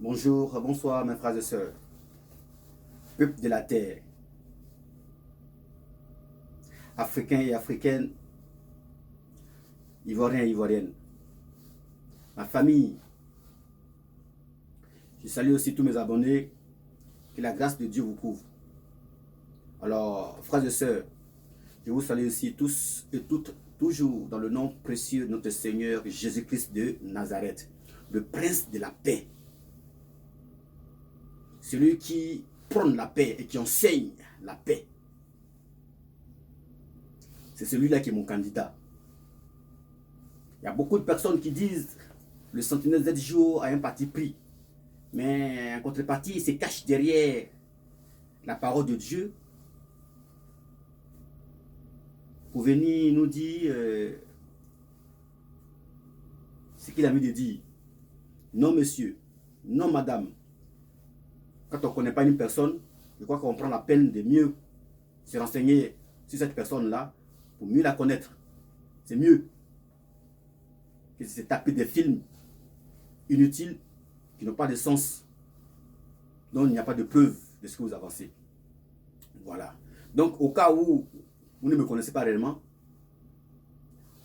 Bonjour, bonsoir mes frères et sœurs, peuple de la terre, africains et africaines, ivoiriens et ivoiriennes, ma famille. Je salue aussi tous mes abonnés, que la grâce de Dieu vous couvre. Alors, frères et sœurs, je vous salue aussi tous et toutes, toujours dans le nom précieux de notre Seigneur Jésus-Christ de Nazareth, le prince de la paix. Celui qui prône la paix et qui enseigne la paix. C'est celui-là qui est mon candidat. Il y a beaucoup de personnes qui disent le Sentinelle ZJO a un parti pris. Mais en contrepartie, il se cache derrière la parole de Dieu pour venir nous dire ce qu'il a mis de dire. Non, monsieur, non, madame. Quand on ne connaît pas une personne, je crois qu'on prend la peine de mieux se renseigner sur cette personne-là pour mieux la connaître. C'est mieux que de se taper des films inutiles qui n'ont pas de sens, dont il n'y a pas de preuve de ce que vous avancez. Voilà. Donc, au cas où vous ne me connaissez pas réellement,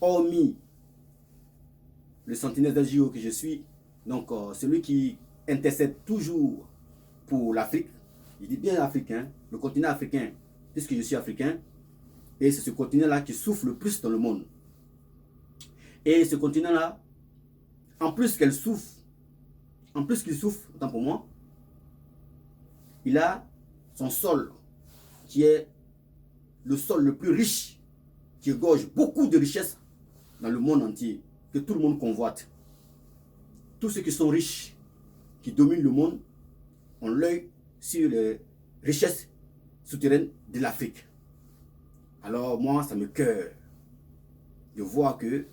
hormis le sentinelle d'Agio que je suis, donc celui qui intercède toujours pour l'Afrique, je dis bien africain, le continent africain, puisque je suis africain, et c'est ce continent-là qui souffre le plus dans le monde. Et ce continent-là, en plus qu'elle souffre, en plus qu'il souffre, autant pour moi, il a son sol qui est le sol le plus riche, qui égorge beaucoup de richesses dans le monde entier, que tout le monde convoite. Tous ceux qui sont riches, qui dominent le monde, ont l'œil sur les richesses souterraines de l'Afrique. Alors moi, ça me cœur de voir que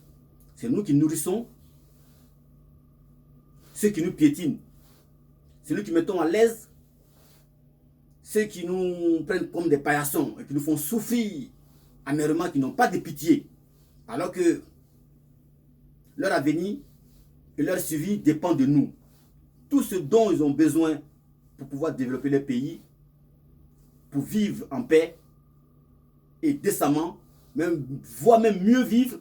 c'est nous qui nourrissons ceux qui nous piétinent, c'est nous qui mettons à l'aise ceux qui nous prennent comme des paillassons et qui nous font souffrir amèrement, qui n'ont pas de pitié, alors que leur avenir et leur suivi dépend de nous. Tout ce dont ils ont besoin pour pouvoir développer leur pays, pour vivre en paix et décemment, même, voire même mieux vivre,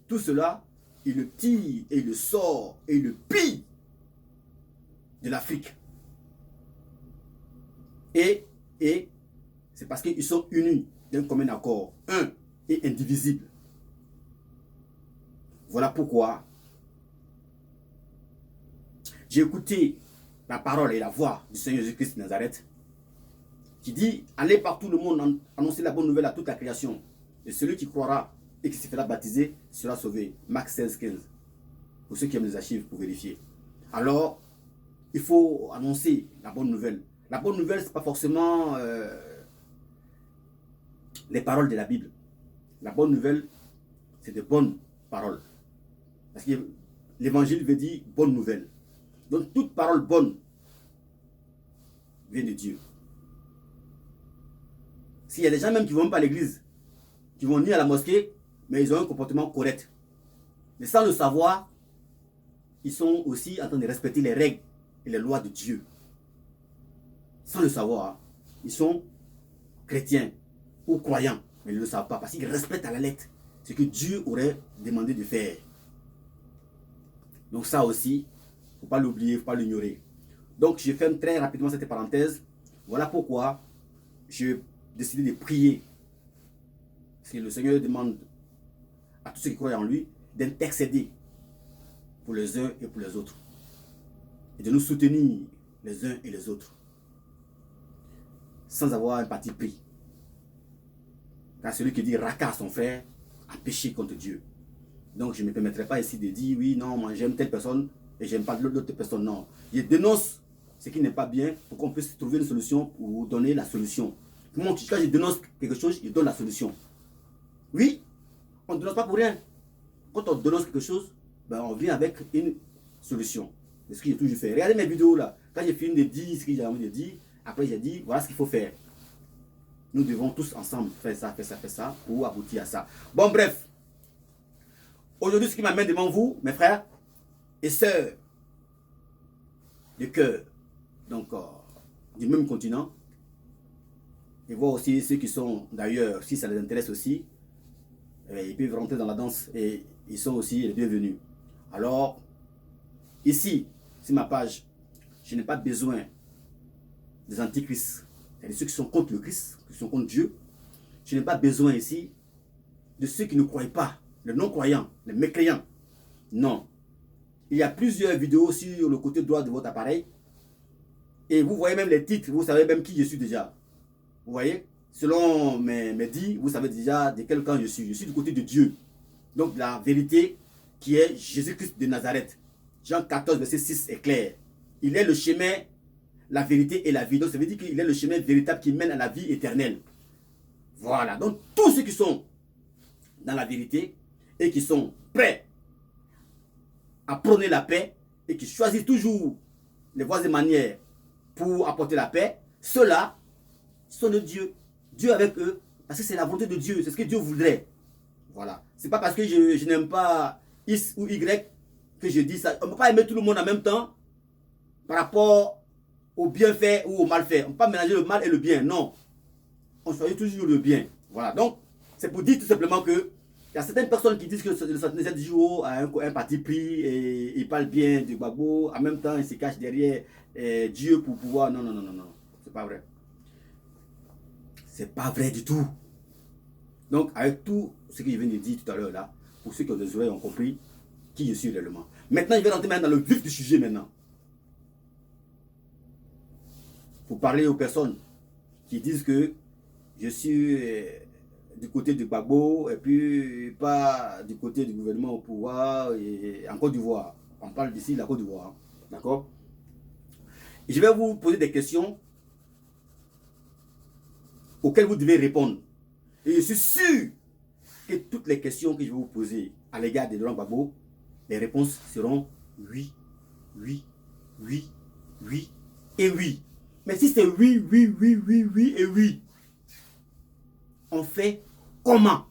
tout cela, il le tire et il le sort et il le pille de l'Afrique. Et c'est parce qu'ils sont unis d'un commun accord, un et indivisible. Voilà pourquoi j'ai écouté la parole et la voix du Seigneur Jésus-Christ de Nazareth qui dit: allez partout le monde, annoncer la bonne nouvelle à toute la création. Et celui qui croira et qui se fera baptiser sera sauvé. Marc 16, 15. Pour ceux qui aiment les archives, pour vérifier. Alors, il faut annoncer la bonne nouvelle. La bonne nouvelle, ce n'est pas forcément les paroles de la Bible. La bonne nouvelle, c'est de bonnes paroles. Parce que l'évangile veut dire bonne nouvelle. Donc toute parole bonne vient de Dieu. S'il y a des gens même qui ne vont pas à l'église, qui vont ni à la mosquée, mais ils ont un comportement correct. Mais sans le savoir, ils sont aussi en train de respecter les règles et les lois de Dieu. Sans le savoir, ils sont chrétiens ou croyants, mais ils ne le savent pas parce qu'ils respectent à la lettre ce que Dieu aurait demandé de faire. Donc ça aussi, il ne faut pas l'oublier, il ne faut pas l'ignorer. Donc je ferme très rapidement cette parenthèse. Voilà pourquoi j'ai décidé de prier. Parce que le Seigneur demande à tous ceux qui croient en lui d'intercéder pour les uns et pour les autres. Et de nous soutenir les uns et les autres. Sans avoir un parti pris. Car celui qui dit raca à son frère a péché contre Dieu. Donc je ne me permettrai pas ici de dire oui, non, moi j'aime telle personne et j'aime pas l'autre personne. Non. Je dénonce ce qui n'est pas bien pour qu'on puisse trouver une solution ou donner la solution. Moi, quand je dénonce quelque chose, je donne la solution. Oui, on ne dénonce pas pour rien. Quand on dénonce quelque chose, ben on vient avec une solution. C'est ce que j'ai toujours fait. Regardez mes vidéos là. Quand j'ai fini de dire ce que j'ai envie de dire, après j'ai dit voilà ce qu'il faut faire. Nous devons tous ensemble faire ça pour aboutir à ça. Bon, bref. Aujourd'hui, ce qui m'amène devant vous, mes frères et sœurs, de cœur, donc du même continent, et voir aussi ceux qui sont d'ailleurs, si ça les intéresse aussi, ils peuvent rentrer dans la danse et ils sont aussi les bienvenus. Alors, ici, sur ma page, je n'ai pas besoin des antichrists, c'est-à-dire ceux qui sont contre le Christ, qui sont contre Dieu. Je n'ai pas besoin ici de ceux qui ne croient pas, les non-croyants, les mécréants. Non. Il y a plusieurs vidéos sur le côté droit de votre appareil. Et vous voyez même les titres, vous savez même qui je suis déjà. Vous voyez, selon mes dits, vous savez déjà de quel camp je suis. Je suis du côté de Dieu. Donc la vérité qui est Jésus-Christ de Nazareth. Jean 14, verset 6 est clair. Il est le chemin, la vérité et la vie. Donc ça veut dire qu'il est le chemin véritable qui mène à la vie éternelle. Voilà. Donc tous ceux qui sont dans la vérité et qui sont prêts à prôner la paix et qui choisissent toujours les voies et manières pour apporter la paix, ceux-là sont de Dieu. Dieu avec eux, parce que c'est la volonté de Dieu, c'est ce que Dieu voudrait. Voilà. C'est pas parce que je n'aime pas X ou Y que je dis ça. On ne peut pas aimer tout le monde en même temps par rapport au bien fait ou au mal fait. On ne peut pas mélanger le mal et le bien, non. On choisit toujours le bien. Voilà. Donc, c'est pour dire tout simplement que il y a certaines personnes qui disent que le Centenaire ZJO a un parti pris et il parle bien du Gbagbo. En même temps, il se cache derrière Dieu pour pouvoir. Non, non, non, non, non. C'est pas vrai. C'est pas vrai du tout. Donc, avec tout ce que je viens de dire tout à l'heure là, pour ceux qui ont des oreilles ont compris qui je suis réellement. Maintenant, je vais rentrer dans le vif du sujet maintenant. Pour parler aux personnes qui disent que je suis du côté du Gbagbo et puis pas du côté du gouvernement au pouvoir et en Côte d'Ivoire. On parle d'ici la Côte d'Ivoire. D'accord? Et je vais vous poser des questions auxquelles vous devez répondre. Et je suis sûr que toutes les questions que je vais vous poser à l'égard de Laurent Gbagbo, les réponses seront oui, oui, oui, oui et oui. Mais si c'est oui, oui, oui, oui, oui et oui, on fait comment?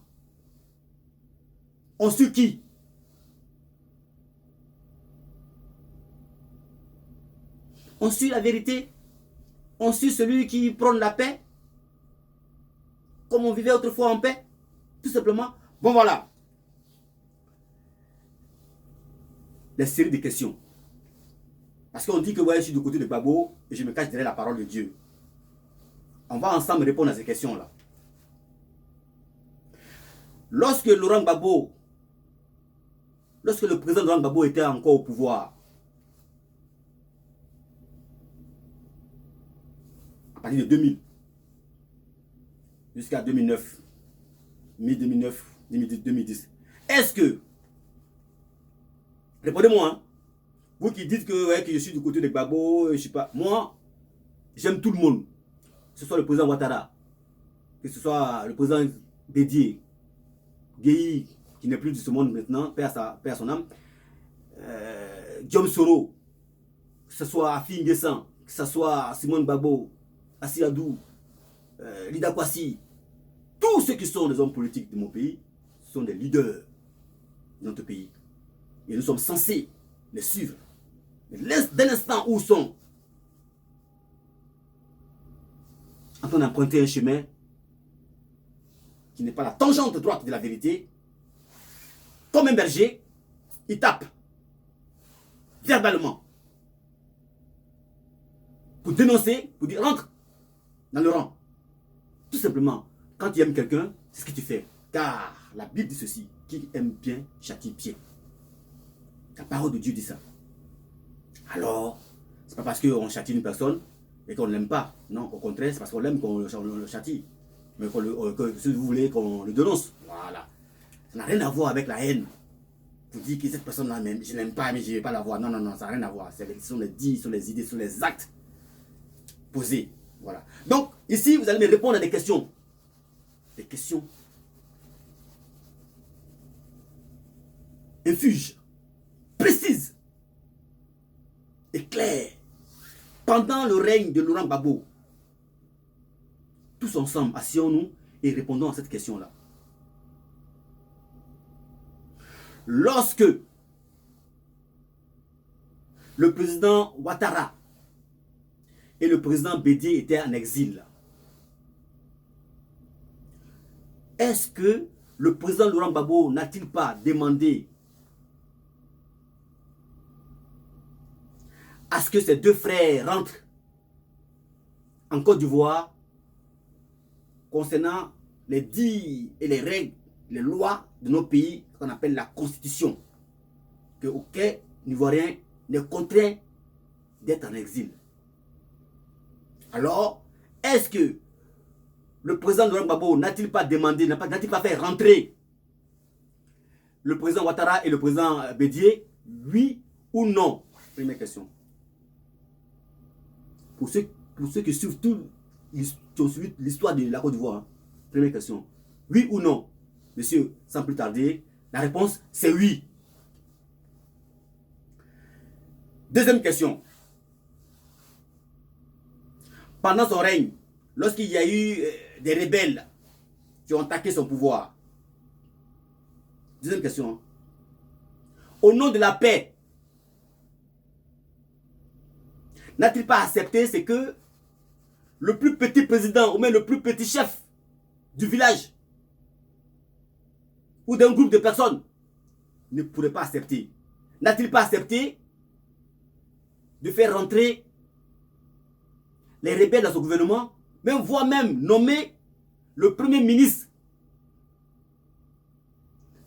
On suit qui? On suit la vérité? On suit celui qui prône la paix? Comme on vivait autrefois en paix? Tout simplement. Bon voilà. Les séries de questions. Parce qu'on dit que ouais, je suis du côté de Gbagbo et je me cache derrière la parole de Dieu. On va ensemble répondre à ces questions-là. Lorsque le président Laurent Gbagbo était encore au pouvoir, à partir de 2000, jusqu'à 2009, mi-2009, 2010, est-ce que, répondez-moi, hein, vous qui dites que, ouais, que je suis du côté de Gbagbo, je sais pas, moi, j'aime tout le monde, que ce soit le président Ouattara, que ce soit le président Dédié, Guéhi, qui n'est plus de ce monde maintenant, paix à son âme, Guillaume Soro, que ce soit Afi N'Guessan, que ce soit Simone Gbagbo, Assi-Adou, Lida Kwasi, tous ceux qui sont des hommes politiques de mon pays sont des leaders de notre pays. Et nous sommes censés les suivre. Mais dès l'instant où ils sont en train d'emprunter un chemin qui n'est pas la tangente droite de la vérité, comme un berger, il tape verbalement pour dénoncer, pour dire rentre dans le rang. Tout simplement, quand tu aimes quelqu'un, c'est ce que tu fais. Car la Bible dit ceci, qui aime bien châtie bien. La parole de Dieu dit ça. Alors, c'est pas parce qu'on châtie une personne et qu'on ne l'aime pas. Non, au contraire, c'est parce qu'on l'aime qu'on le châtie. Mais si vous voulez qu'on le dénonce, voilà. Ça n'a rien à voir avec la haine. Vous dites que cette personne-là, je ne l'aime pas, mais je ne vais pas la voir. Non, non, non, ça n'a rien à voir. Ce sont les dits, ce sont les idées, ce sont les actes posés. Voilà. Donc, ici, vous allez me répondre à des questions. Des questions infuses, précises et claires. Pendant le règne de Laurent Gbagbo, tous ensemble, asseyons-nous et répondons à cette question-là. Lorsque le président Ouattara et le président Bédié étaient en exil. Est-ce que le président Laurent Gbagbo n'a-t-il pas demandé à ce que ses deux frères rentrent en Côte d'Ivoire concernant les dires et les règles, les lois de nos pays qu'on appelle la Constitution, que aucun Ivoirien n'est contraint d'être en exil. Alors, est-ce que le président Laurent Gbagbo n'a-t-il pas demandé, n'a-t-il pas fait rentrer le président Ouattara et le président Bédié? Oui ou non? Première question. Pour ceux qui suivent tout l'histoire de la Côte d'Ivoire, hein. Première question. Oui ou non? Monsieur, sans plus tarder, la réponse c'est oui. Deuxième question. Pendant son règne, lorsqu'il y a eu des rebelles qui ont attaqué son pouvoir. Deuxième question. Au nom de la paix, n'a-t-il pas accepté ce que le plus petit président ou même le plus petit chef du village ou d'un groupe de personnes ne pourrait pas accepter? N'a-t-il pas accepté de faire rentrer les rebelles dans son gouvernement, même voire même nommer le premier ministre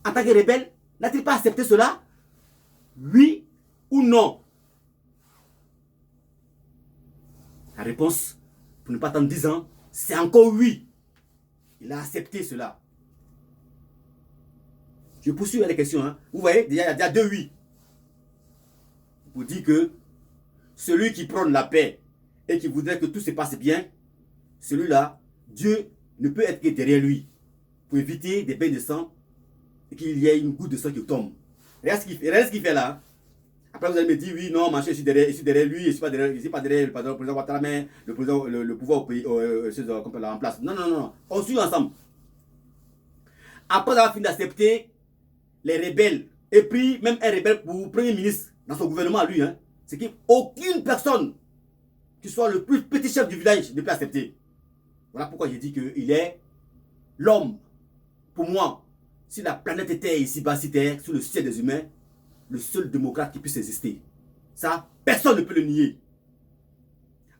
en tant que rebelle? N'a-t-il pas accepté cela? Oui ou non? La réponse, pour ne pas attendre 10 ans, c'est encore oui. Il a accepté cela. Je poursuis avec les questions. Hein. Vous voyez, déjà, il y a deux oui. Pour dire que celui qui prône la paix et qui voudrait que tout se passe bien, celui-là, Dieu ne peut être que derrière lui pour éviter des bains de sang et qu'il y ait une goutte de sang qui tombe. Regarde ce qu'il fait là. Hein. Après, vous allez me dire, oui, non, machin, je suis derrière lui, je ne suis pas derrière le président Ouattara, mais le pouvoir au pays, en place. Non, non, non, on suit ensemble. Après avoir fini d'accepter les rebelles, et puis même un rebelle pour premier ministre dans son gouvernement, lui, hein, c'est qu'aucune personne qui soit le plus petit chef du village ne peut accepter. Voilà pourquoi j'ai dit qu'il est l'homme, pour moi, si la planète Terre ici-bas, si Terre, sous le ciel des humains, le seul démocrate qui puisse exister. Ça, personne ne peut le nier.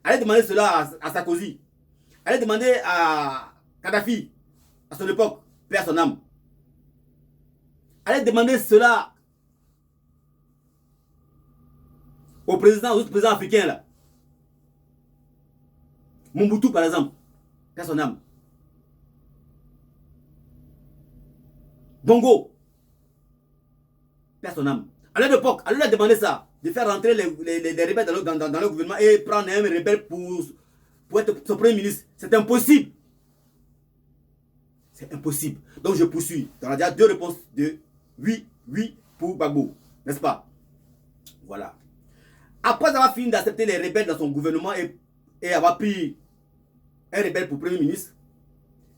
Allez demander cela à Sarkozy. Allez demander à Kadhafi, à son époque, paix à son âme. Allez demander cela aux autres présidents africains là. Mobutu par exemple, paix à son âme. Bongo, paix à son âme. À leur époque, allez leur demander ça, de faire rentrer les rebelles dans le gouvernement et prendre un rebelle pour être son premier ministre. C'est impossible. C'est impossible. Donc je poursuis. On a déjà deux réponses de oui, oui pour Gbagbo. N'est-ce pas? Voilà. Après avoir fini d'accepter les rebelles dans son gouvernement et avoir pris un rebelle pour premier ministre,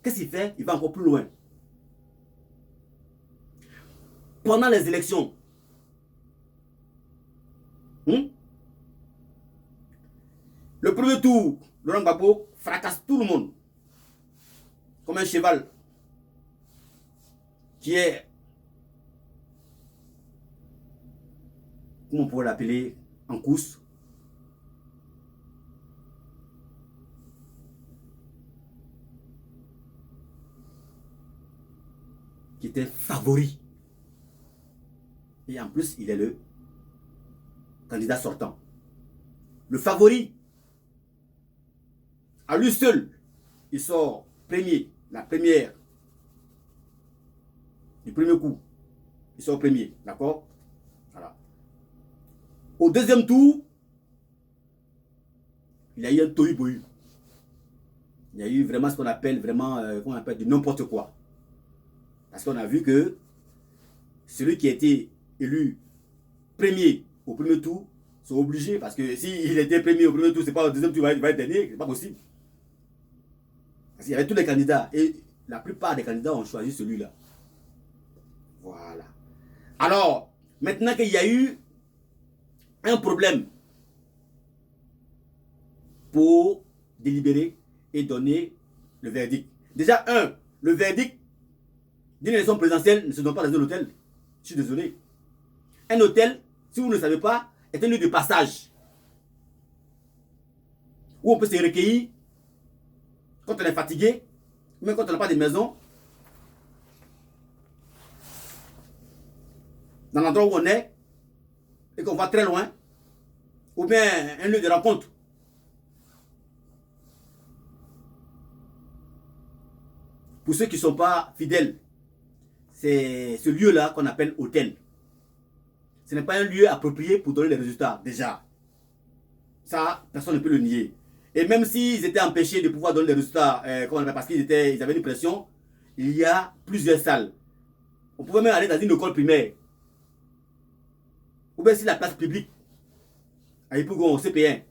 qu'est-ce qu'il fait? Il va encore plus loin. Pendant les élections, le premier tour, Laurent Gbagbo fracasse tout le monde. Comme un cheval qui est, comment on pourrait l'appeler, en course. Qui était favori. Et en plus, il est le candidat sortant. Le favori, à lui seul, il sort premier, la première, du premier coup. Il sort premier, d'accord? Voilà. Au deuxième tour, il y a eu un tohu-bohu. Il y a eu vraiment ce qu'on appelle du n'importe quoi. Parce qu'on a vu que celui qui a été élu premier au premier tour, sont obligés, parce que s'il était premier au premier tour, c'est pas au deuxième tour, il va être dernier, c'est pas possible. Parce qu'il y avait tous les candidats, et la plupart des candidats ont choisi celui-là. Voilà. Alors, maintenant qu'il y a eu un problème pour délibérer et donner le verdict. Déjà, le verdict d'une élection présidentielle ne se donne pas dans un hôtel. Je suis désolé. Un hôtel, si vous ne le savez pas, est un lieu de passage où on peut se recueillir quand on est fatigué, même quand on n'a pas de maison. Dans l'endroit où on est et qu'on va très loin, ou bien un lieu de rencontre. Pour ceux qui ne sont pas fidèles, c'est ce lieu-là qu'on appelle hôtel. Ce n'est pas un lieu approprié pour donner les résultats, déjà. Ça, personne ne peut le nier. Et même s'ils étaient empêchés de pouvoir donner les résultats, parce qu'ils avaient une pression, il y a plusieurs salles. On pouvait même aller dans une école primaire. Ou bien si la place publique, à Ypougon, au CP1,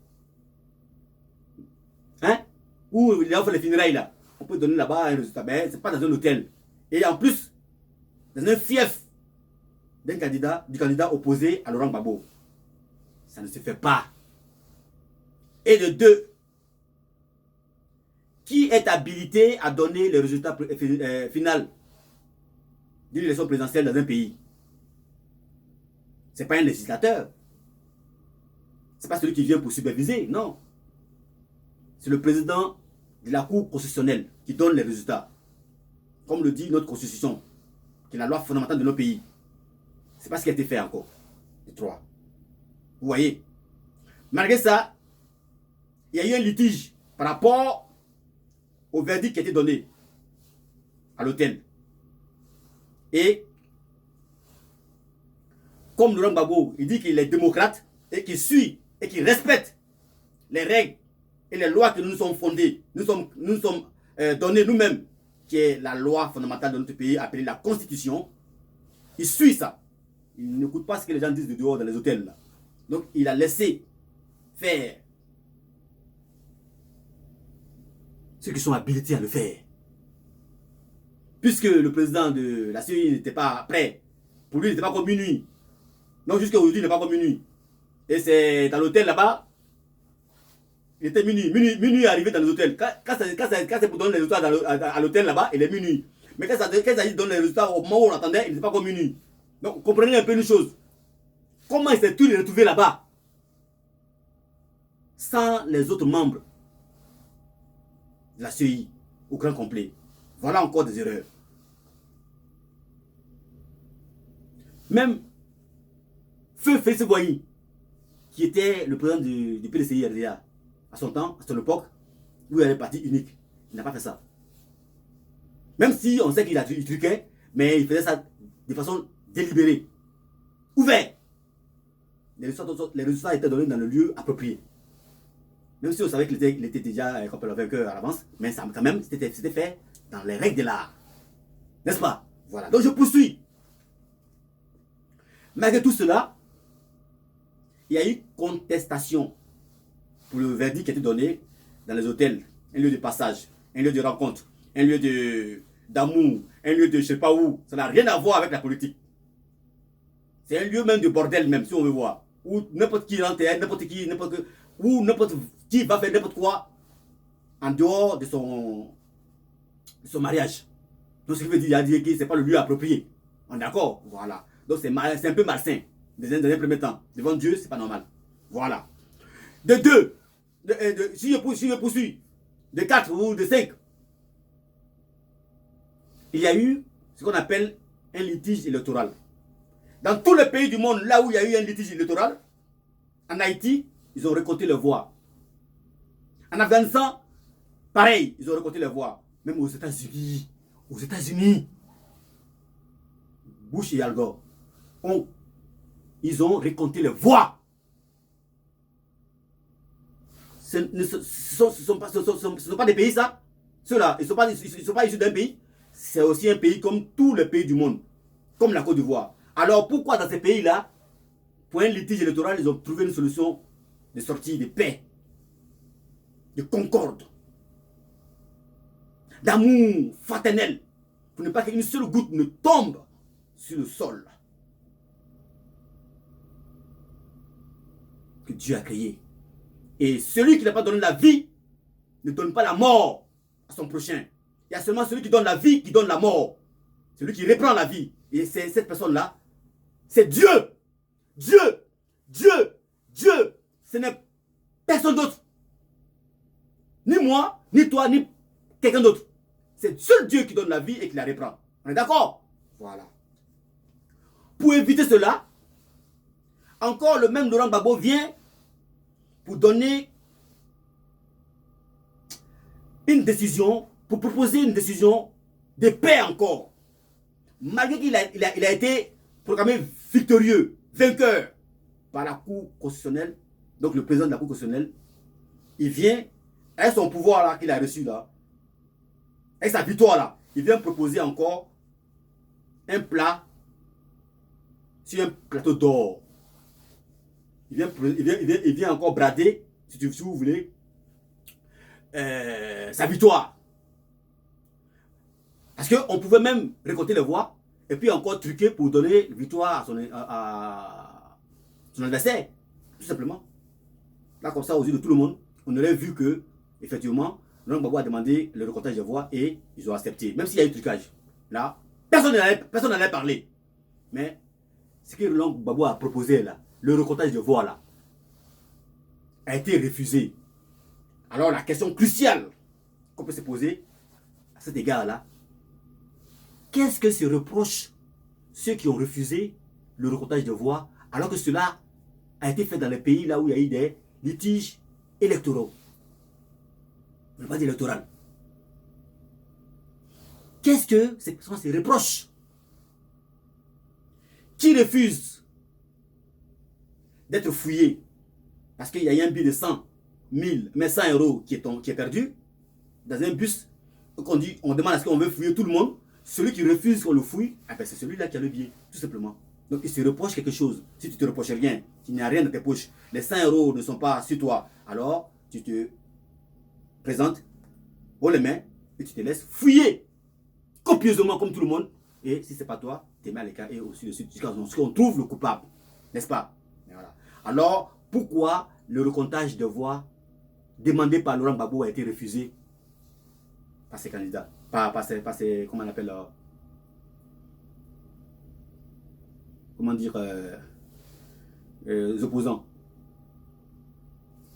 hein, où il y a les funérailles là, on peut donner là-bas un résultat, mais ce n'est pas dans un hôtel. Et en plus, dans un fief du candidat opposé à Laurent Gbagbo. Ça ne se fait pas. Et de deux, qui est habilité à donner le résultat final d'une élection présidentielle dans un pays? Ce n'est pas un législateur. Ce n'est pas celui qui vient pour superviser, non. C'est le président de la Cour constitutionnelle qui donne les résultats. Comme le dit notre constitution, qui est la loi fondamentale de nos pays. Ce n'est pas ce qui a été fait encore. Les trois. Vous voyez? Malgré ça, il y a eu un litige par rapport au verdict qui a été donné à l'hôtel. Et comme Laurent Gbagbo, il dit qu'il est démocrate et qu'il suit et qu'il respecte les règles et les lois que nous sommes fondées, nous sommes donnés nous-mêmes, qui est la loi fondamentale de notre pays, appelée la Constitution. Il suit ça. Il n'écoute pas ce que les gens disent de dehors dans les hôtels. Là. Donc, il a laissé faire ceux qui sont habilités à le faire. Puisque le président de la CEI n'était pas prêt, pour lui, il n'était pas comme minuit. Donc, jusqu'à aujourd'hui, il n'est pas comme minuit. Et c'est dans l'hôtel là-bas, il était minuit arrivé dans les hôtels. Quand c'est pour donner les résultats à l'hôtel là-bas, il est minuit. Mais quand ça dit de donner les résultats au moment où on attendait, il n'était pas comme minuit. Donc, comprenez un peu une chose. Comment il s'est-il retrouvé là-bas sans les autres membres de la CEI au grand complet? Voilà encore des erreurs. Même Feu Félix Boigny, qui était le président du PDCI RDA, à son temps, à son époque, où il y avait parti unique, il n'a pas fait ça. Même si on sait qu'il a truqué, mais il faisait ça de façon délibérée, ouvert. Les résultats étaient donnés dans le lieu approprié. Même si on savait qu'il était déjà comme le vainqueur à l'avance, mais ça, quand même, c'était fait dans les règles de l'art. N'est-ce pas? Voilà. Donc je poursuis. Malgré tout cela, il y a eu contestation pour le verdict qui a été donné dans les hôtels. Un lieu de passage, un lieu de rencontre, un lieu d'amour, un lieu de je ne sais pas où. Ça n'a rien à voir avec la politique. C'est un lieu même de bordel même, si on veut voir. Où n'importe qui rentre, n'importe qui va faire n'importe quoi en dehors de son mariage. Donc ce qui veut dire que ce n'est pas le lieu approprié. On est d'accord? Voilà. Donc c'est un peu malsain. Dans un premier temps. Devant Dieu, c'est pas normal. Voilà. De deux, si je poursuis, de 4 ou de 5, il y a eu ce qu'on appelle un litige électoral. Dans tous les pays du monde, là où il y a eu un litige électoral, en Haïti, ils ont récolté les voix. En Afghanistan, pareil, ils ont récolté les voix. Même aux États-Unis, Bush et Al Gore, ils ont récolté les voix. Ce ne sont pas des pays, ça. Ceux-là, ils ne sont pas issus d'un pays. C'est aussi un pays comme tous les pays du monde, comme la Côte d'Ivoire. Alors pourquoi dans ces pays-là, pour un litige électoral, ils ont trouvé une solution de sortie de paix, de concorde, d'amour fraternel, pour ne pas qu'une seule goutte ne tombe sur le sol que Dieu a créé. Et celui qui n'a pas donné la vie ne donne pas la mort à son prochain. Il y a seulement celui qui donne la vie qui donne la mort. Celui qui reprend la vie. Et c'est cette personne-là, c'est Dieu. Dieu. Dieu. Dieu. Ce n'est personne d'autre. Ni moi, ni toi, ni quelqu'un d'autre. C'est seul Dieu qui donne la vie et qui la reprend. On est d'accord? Voilà. Pour éviter cela, encore le même Laurent Gbagbo vient pour donner une décision, pour proposer une décision de paix encore. Malgré qu'il a été proclamé victorieux, vainqueur par la Cour constitutionnelle, donc le président de la Cour constitutionnelle, il vient, avec son pouvoir là qu'il a reçu là, avec sa victoire là, il vient proposer encore un plat sur un plateau d'or. Il vient encore brader, si vous voulez, sa victoire. Parce qu'on pouvait même récolter les voix et puis encore truquer pour donner victoire à son adversaire. Tout simplement. Là, comme ça, aux yeux de tout le monde, on aurait vu que, effectivement, Laurent Gbagbo a demandé le recomptage de voix et ils ont accepté. Même s'il y a eu trucage. Là, personne n'en allait parler. Mais ce que Laurent Gbagbo a proposé là, le recomptage de voix là, a été refusé. Alors la question cruciale qu'on peut se poser à cet égard là, qu'est-ce que se reprochent ceux qui ont refusé le recomptage de voix alors que cela a été fait dans les pays là où il y a eu des litiges électoraux? On ne va pas dire électoral. Qu'est-ce que ces personnes se reprochent? Qui refuse d'être fouillé parce qu'il y a eu un billet de 100 000, mais 100 € qui est perdu dans un bus? Donc on demande à ce qu'on veut fouiller tout le monde. Celui qui refuse qu'on le fouille, c'est celui-là qui a le billet, tout simplement. Donc il se reproche quelque chose. Si tu ne te reproches rien, tu n'as rien dans tes poches, les 100 € ne sont pas sur toi, alors tu te présentes haut les mains et tu te laisses fouiller copieusement comme tout le monde. Et si ce n'est pas toi, tu te mets à l'écart et aussi de suite jusqu'à ce qu'on trouve le coupable. N'est-ce pas? Voilà. Alors, pourquoi le recomptage de voix demandé par Laurent Gbagbo a été refusé par ses candidats, par ses comment on appelle, comment dire, les opposants?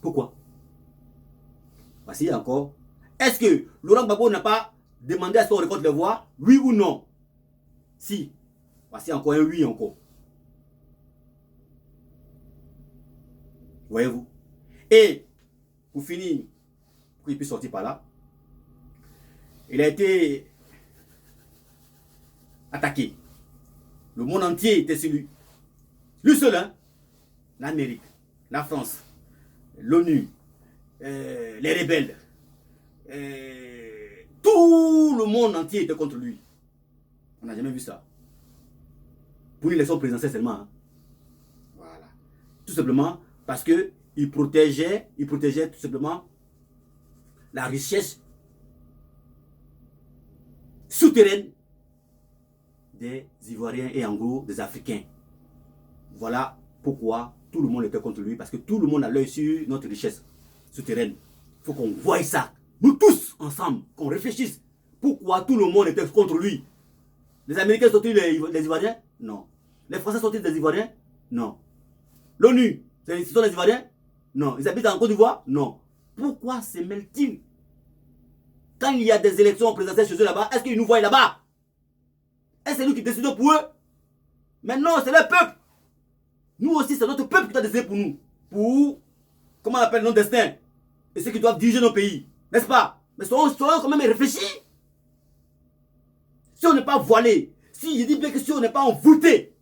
Pourquoi? Voici encore. Est-ce que Laurent Gbagbo n'a pas demandé à ce qu'on récolte les voix? Oui ou non? Si. Voici encore un oui encore. Voyez-vous? Et pour finir, pour qu'il puisse sortir par là, il a été attaqué. Le monde entier était sur lui. Lui seul, hein? L'Amérique, la France, l'ONU, les rebelles, tout le monde entier était contre lui. On n'a jamais vu ça. Pour une élection présidentielle seulement. Hein? Voilà. Tout simplement parce qu'il protégeait tout simplement la richesse souterraine des Ivoiriens et en gros des Africains. Voilà pourquoi tout le monde était contre lui, parce que tout le monde a l'œil sur notre richesse souterraine. Il faut qu'on voie ça, nous tous ensemble, qu'on réfléchisse. Pourquoi tout le monde était contre lui? Les Américains sont-ils les Ivoiriens? Non. Les Français sont-ils des Ivoiriens? Non. L'ONU, ce sont les Ivoiriens? Non. Ils habitent en Côte d'Ivoire? Non. Pourquoi se mêlent-ils? Quand il y a des élections présidentielles chez eux là-bas, est-ce qu'ils nous voient là-bas? Est-ce que c'est nous qui décidons pour eux? Mais non, c'est le peuple. Nous aussi, c'est notre peuple qui doit décider pour nous. Pour, comment on appelle, notre destin. Et ceux qui doivent diriger nos pays. N'est-ce pas? Mais soyons quand même réfléchis. Si on n'est pas voilé, si je dis bien que si on n'est pas envoûté.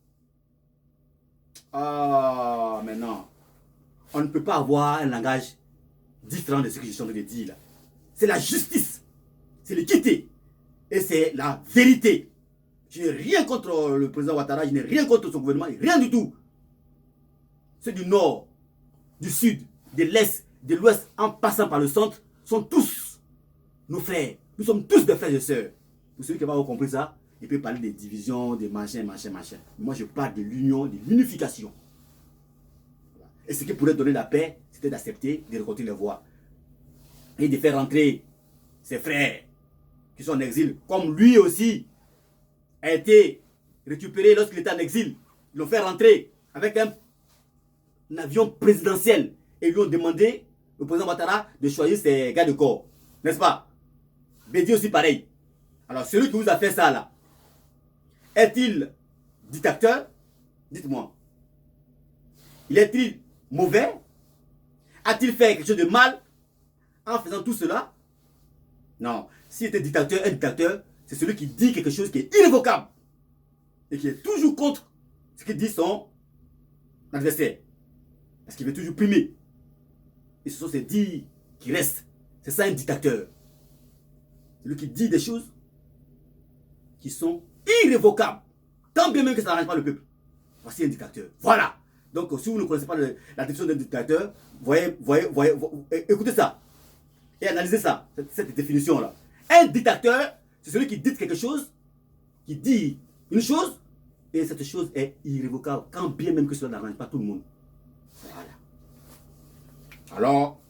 Ah, mais non. On ne peut pas avoir un langage différent de ce que je suis en train de dire là. C'est la justice. C'est l'équité. Et c'est la vérité. Je n'ai rien contre le président Ouattara, je n'ai rien contre son gouvernement, rien du tout. Ceux du nord, du sud, de l'est, de l'ouest, en passant par le centre, sont tous nos frères. Nous sommes tous des frères et sœurs. Pour celui qui va avoir compris ça, il peut parler des divisions, des machins. Moi, je parle de l'union, de l'unification. Et ce qui pourrait donner la paix, c'était d'accepter de récolter les voix. Et de faire rentrer ses frères qui sont en exil, comme lui aussi a été récupéré lorsqu'il était en exil. Ils l'ont fait rentrer avec un avion présidentiel et lui ont demandé, le président Ouattara, de choisir ses gars de corps. N'est-ce pas? Bédi aussi pareil. Alors celui qui vous a fait ça là, est-il dictateur? Dites-moi. Il est-il mauvais? A-t-il fait quelque chose de mal en faisant tout cela? Non. S'il était dictateur, un dictateur, c'est celui qui dit quelque chose qui est irrévocable et qui est toujours contre ce que dit son adversaire. Parce qu'il veut toujours primer. Et ce sont ces dits qui restent. C'est ça un dictateur. Celui qui dit des choses qui sont irrévocables. Tant bien même que ça n'arrange pas le peuple. Voici un dictateur. Voilà. Donc si vous ne connaissez pas la définition d'un dictateur, voyez, écoutez ça. Et analysez ça, cette définition-là. Un dictateur, c'est celui qui dit quelque chose, qui dit une chose, et cette chose est irrévocable, quand bien même que cela n'arrange pas tout le monde. Voilà. Alors,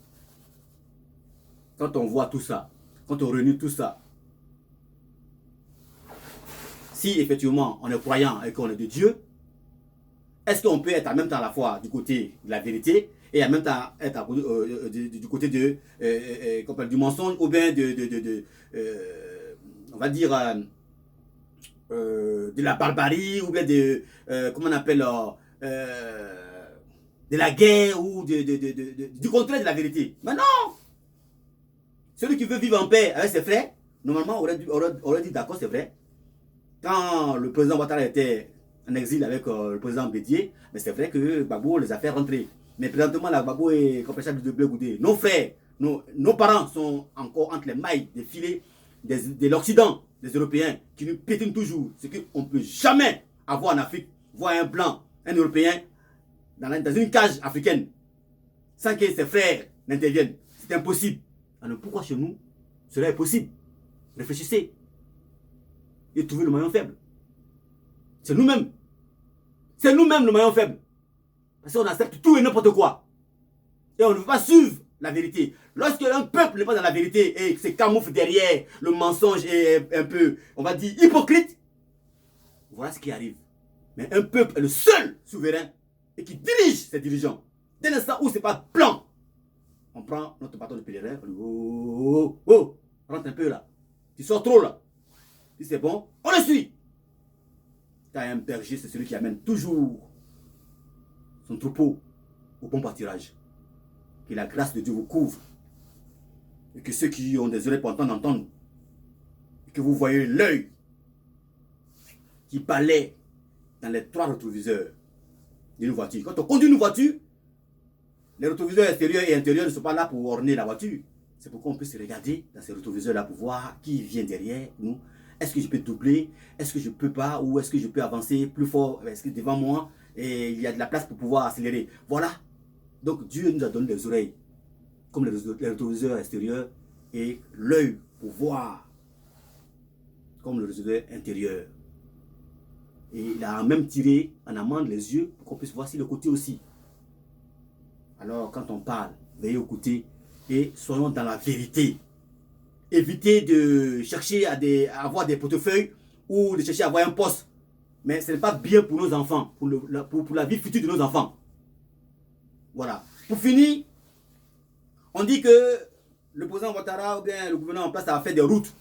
quand on voit tout ça, quand on réunit tout ça, si effectivement on est croyant et qu'on est de Dieu, est-ce qu'on peut être en même temps à la fois du côté de la vérité et en même temps être du côté du mensonge ou bien on va dire de la barbarie ou bien comment on appelle de la guerre ou du contraire de la vérité? Mais non! Celui qui veut vivre en paix avec ses frères, normalement aurait dit d'accord, c'est vrai. Quand le président Ouattara était en exil avec le président Bédié, mais c'est vrai que Gbagbo les a fait rentrer. Mais présentement, la Gbagbo est compréhensible de Blé Goudé. Nos frères, nos parents sont encore entre les mailles des filets de l'Occident, des Européens, qui nous pétinent toujours. Ce qu'on ne peut jamais avoir en Afrique, voir un blanc, un Européen, dans une cage africaine, sans que ses frères n'interviennent. C'est impossible. Alors pourquoi chez nous, cela est possible? Réfléchissez. Et trouvez le maillon faible. C'est nous-mêmes. C'est nous-mêmes le maillon faible. Parce qu'on accepte tout et n'importe quoi. Et on ne veut pas suivre la vérité. Lorsque un peuple n'est pas dans la vérité et se camoufle derrière le mensonge et un peu, on va dire, hypocrite, voilà ce qui arrive. Mais un peuple est le seul souverain et qui dirige ses dirigeants. Dès l'instant où ce n'est pas blanc, on prend notre bâton de pèlerin, on dit oh, oh, oh, rentre un peu là. Tu sors trop là. Si c'est bon, on le suit. Car un berger, c'est celui qui amène toujours son troupeau au bon pâturage. Que la grâce de Dieu vous couvre. Et que ceux qui ont des oreilles pour entendre. Et que vous voyez l'œil qui balaie dans les 3 rétroviseurs d'une voiture. Quand on conduit une voiture, les rétroviseurs extérieurs et intérieurs ne sont pas là pour orner la voiture. C'est pourquoi on peut se regarder dans ces rétroviseurs-là pour voir qui vient derrière nous. Est-ce que je peux doubler? Est-ce que je ne peux pas? Ou est-ce que je peux avancer plus fort? Est-ce que devant moi, et il y a de la place pour pouvoir accélérer? Voilà. Donc Dieu nous a donné des oreilles, comme les rétroviseurs extérieurs, et l'œil pour voir, comme le rétroviseur intérieur. Et il a même tiré en amande les yeux pour qu'on puisse voir si le côté aussi. Alors quand on parle, veillez au côté et soyons dans la vérité. Évitez de chercher à avoir des portefeuilles ou de chercher à avoir un poste. Mais ce n'est pas bien pour nos enfants, pour la vie future de nos enfants. Voilà. Pour finir, on dit que le président Ouattara ou bien le gouvernement en place a fait des routes.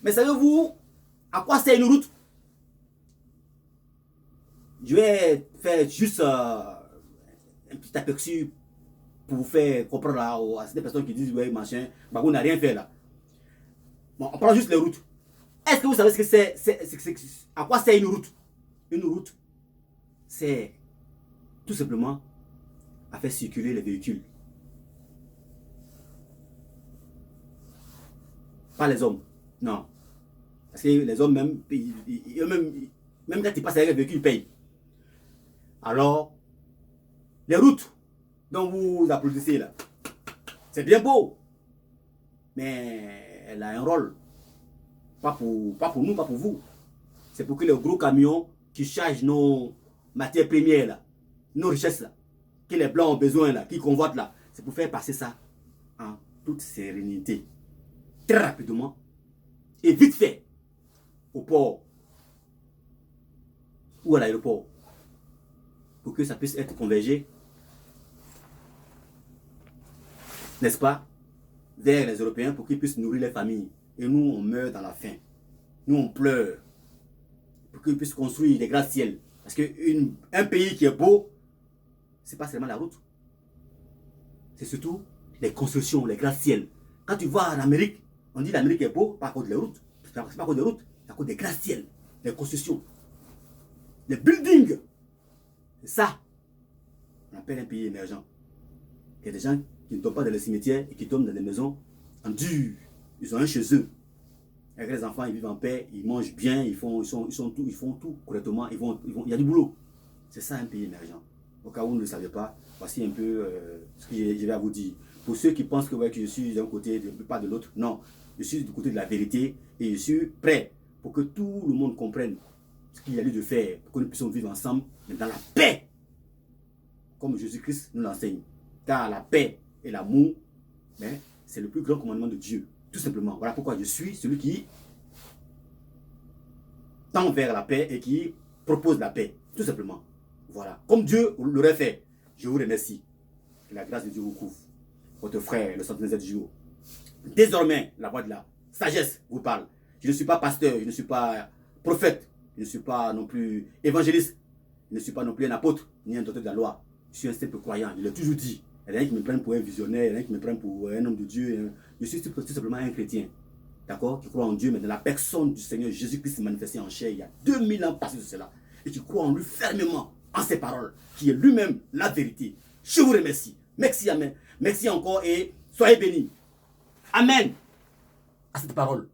Mais savez-vous à quoi sert une route? Je vais faire juste un petit aperçu pour vous faire comprendre à ces personnes qui disent ouais machin, Gbagbo n'a rien fait là. Bon, on prend juste les routes. Est-ce que vous savez ce que c'est, à quoi sert une route? Une route, c'est tout simplement à faire circuler les véhicules. Pas les hommes, non. Parce que les hommes, même quand ils passent avec les véhicules, ils payent. Alors, les routes dont vous applaudissez là, c'est bien beau. Mais elle a un rôle. Pas pour nous, pas pour vous. C'est pour que les gros camions qui chargent nos matières premières là, nos richesses là, que les Blancs ont besoin là, qui convoitent là, c'est pour faire passer ça en toute sérénité, très rapidement et vite fait, au port ou à l'aéroport, pour que ça puisse être convergé, n'est-ce pas, vers les Européens pour qu'ils puissent nourrir les familles. Et nous, on meurt dans la faim. Nous, on pleure pour qu'ils puissent construire des gratte-ciels. Parce qu'un pays qui est beau, c'est pas seulement la route. C'est surtout les constructions, les gratte-ciels. Quand tu vas en Amérique, on dit l'Amérique est beau, pas à cause des routes. C'est pas à cause des routes, c'est à cause des gratte-ciels, les constructions, les buildings. C'est ça on appelle un pays émergent. Il y a des gens qui ne dorment pas dans les cimetières et qui dorment dans des maisons en dur. Ils ont un chez eux. Avec les enfants, ils vivent en paix, ils mangent bien, ils font tout correctement, il y a du boulot. C'est ça un pays émergent. Au cas où vous ne le savez pas, voici un peu ce que je vais vous dire. Pour ceux qui pensent que, ouais, que je suis d'un côté, pas de l'autre, non. Je suis du côté de la vérité et je suis prêt pour que tout le monde comprenne ce qu'il y a lieu de faire, pour que nous puissions vivre ensemble, mais dans la paix, comme Jésus-Christ nous l'enseigne. Car la paix et l'amour, c'est le plus grand commandement de Dieu. Tout simplement. Voilà pourquoi je suis celui qui tend vers la paix et qui propose la paix. Tout simplement. Voilà. Comme Dieu l'aurait fait. Je vous remercie. Que la grâce de Dieu vous couvre. Votre frère, le centenaire du jour. Désormais, la voix de la sagesse vous parle. Je ne suis pas pasteur, je ne suis pas prophète, je ne suis pas non plus évangéliste, je ne suis pas non plus un apôtre, ni un docteur de la loi. Je suis un simple croyant, je l'ai toujours dit. Il y a rien qui me prenne pour un visionnaire, il y a rien qui me prenne pour un homme de Dieu. Je suis tout simplement un chrétien. D'accord? Qui croit en Dieu, mais dans la personne du Seigneur Jésus-Christ manifesté en chair il y a 2000 ans passé de cela. Et qui croit en lui fermement, en ses paroles, qui est lui-même la vérité. Je vous remercie. Merci, amen. Merci encore et soyez bénis. Amen. À cette parole.